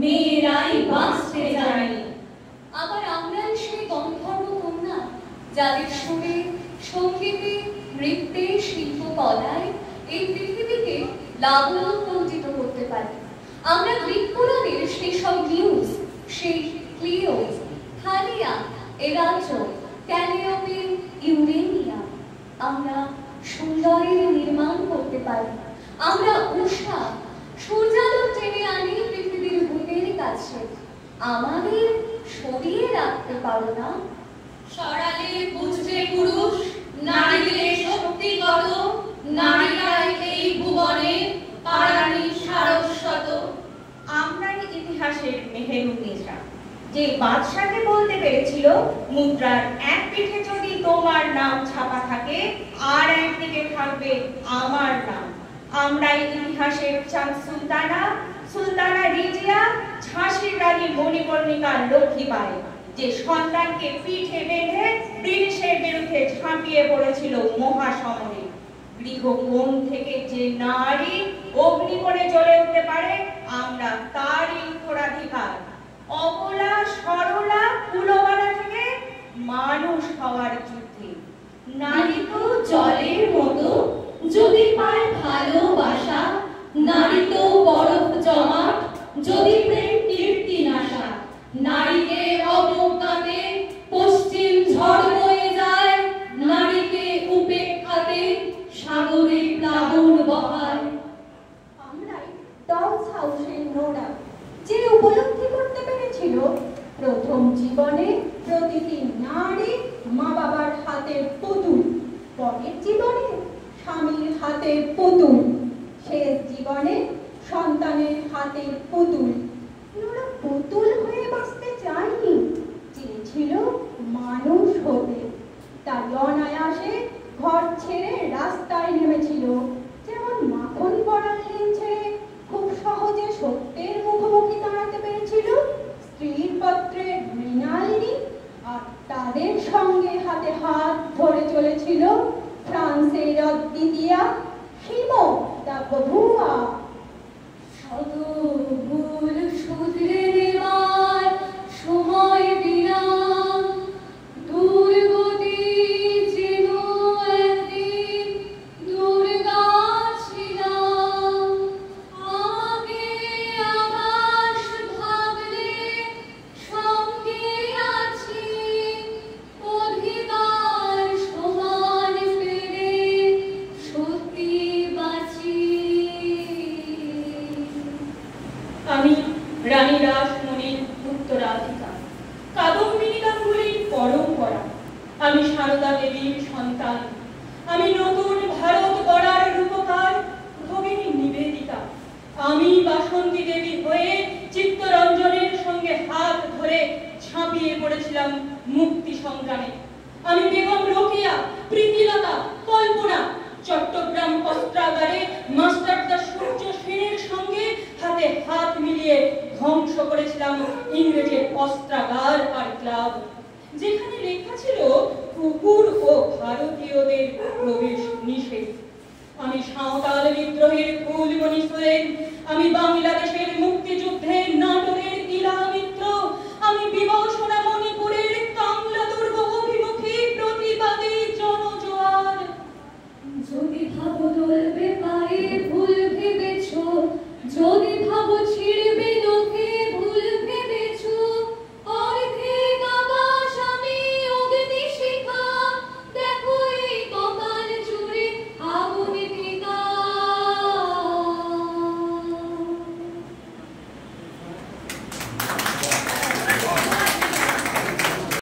মেয়েরাই বাঁচতে জানে। আবার আমরাই সেই গন্ধর্ব যাদের সুরে, সঙ্গীতে, নৃত্যে, শিল্পকলায় এই পৃথিবীকে লাবণ্যমণ্ডিত করতে পারি। আমরা গ্রিক পুরাণের সেই সব নিউজ, সেই ক্লিও, থালিয়া, এরাজো, ক্যালিওপে, ইউরেনিয়া আমরা সুন্দরের নির্মাণ করতে পারি। আমরা উষা, সূর্যালোক টেনে আনি পৃথিবীর বুকের কাছে। আমাদের সরিয়ে রাখতে পারো না? সরালে বুঝবে পুরুষ নারীদের শক্তি কত, নারীরাই এই ভুবনে পারানি সারস্বত। আমরাই ইতিহাসের মেহেরু তেজরা, যে বাদশাকে বলতে পেরেছিল মুদ্রার এক পিঠে যদি তোমার নাম ছাপা থাকে আর একদিকে থাকবে আমার নাম। আমরাই ইতিহাসের চাঁদ সুলতানা, সুলতানা রিজিয়া, ঝাঁসির রানী মণিকর্ণিকা লক্ষ্মীবাঈ, যে সন্তানকে পিঠে বেঁধে ব্রিটিশের বিরুদ্ধে ঝাঁপিয়ে পড়েছিল মহাসমরে। গৃহকোণ থেকে যে নারী অগ্নিকণে জ্বলে উঠতে পারে, আমরা তারই উত্তরাধিকার। অবলা, সরলা, কুলবালা থেকে মানুষ হওয়ার যুদ্ধে। নারী তো জলের মতো, যদি পায় ভালোবাসা, নারী তো বরফ জমাট, যদি প্রেম কীর্তি নাশা। নারীকে অবজ্ঞাতে পশ্চিম ঝড় বয়ে যায়, নারীকে উপেক্ষাতে সাগরে প্লাবন বহায়। আমরাই ডলস হাউসের নোরা, যে উপলব্ধি করতে পেরেছিল প্রথম জীবনে প্রতিটি নারী মা বাবার হাতের পুতুল, পরের জীবনে স্বামীর হাতের পুতুল, শেষ জীবনে সন্তানের হাতের পুতুল। নোরা পুতুল হয়ে বাঁচতে চায়নি, চেয়েছিল মানুষ হতে। তাই অনায়াসে ঘর ছেড়ে রাস্তায় নেমেছিল, যেমন মাখন পড়ার লিন ছেড়ে খুব সহজে সত্যের মুখোমুখি দাঁড়াতে পেরেছিল স্ত্রীর পত্রে মৃণালিনী, আর তাদের সঙ্গে হাতে হাত ধরে চলেছিল ফ্রান্সের অদ্বিতীয়া সিমো দা বহুয়া। শত ভুল শুধরে নেবার সময় দিলাম, দুর্গতি যেন একদিন দুর্গা ছিলাম। আমাকে আকাশ ভাবলে সঙ্গে আছি, অধিকার সমান পেলে সত্যি বাঁচি। আমি রানী রাসমণির উত্তরাধিকার, কাদম্বিনী গাঙ্গুলির পরম্পরা। আমি সারদা দেবীর সন্তান, আমি নতুন ভারত গড়ার রূপকার ভগিনী নিবেদিতা। আমি বাসন্তী দেবী হয়ে চিত্তরঞ্জনের সঙ্গে হাত ধরে ঝাঁপিয়ে পড়েছিলাম মুক্তি সংগ্রামে। আমি বেগম রোকেয়া, প্রীতিলতা, কল্পনা চট্টগ্রাম অস্ত্রাগারে মাস্টারদা সূর্য সেনের সঙ্গে হাতে হাত মিলিয়ে ধ্বংস করেছিলাম ইংরেজের অস্ত্রাগার আর ক্লাব, যেখানে লেখা ছিল কুকুর ও ভারতীয়দের প্রবেশ নিষেধ। আমি সাঁওতাল বিদ্রোহের ফুলমণি সোরেন, আমি বাংলাদেশের মুক্তিযুদ্ধের নাটোরের ইলা মিত্র, আমি বিবসনা মণিপুরের কাংলা দুর্গ অভিমুখী প্রতিবাদী জনজোয়ার। যদি ভাবো দলবে পায়ে ভুল ভেবেছ, যদি ভাবো ছিঁড়ে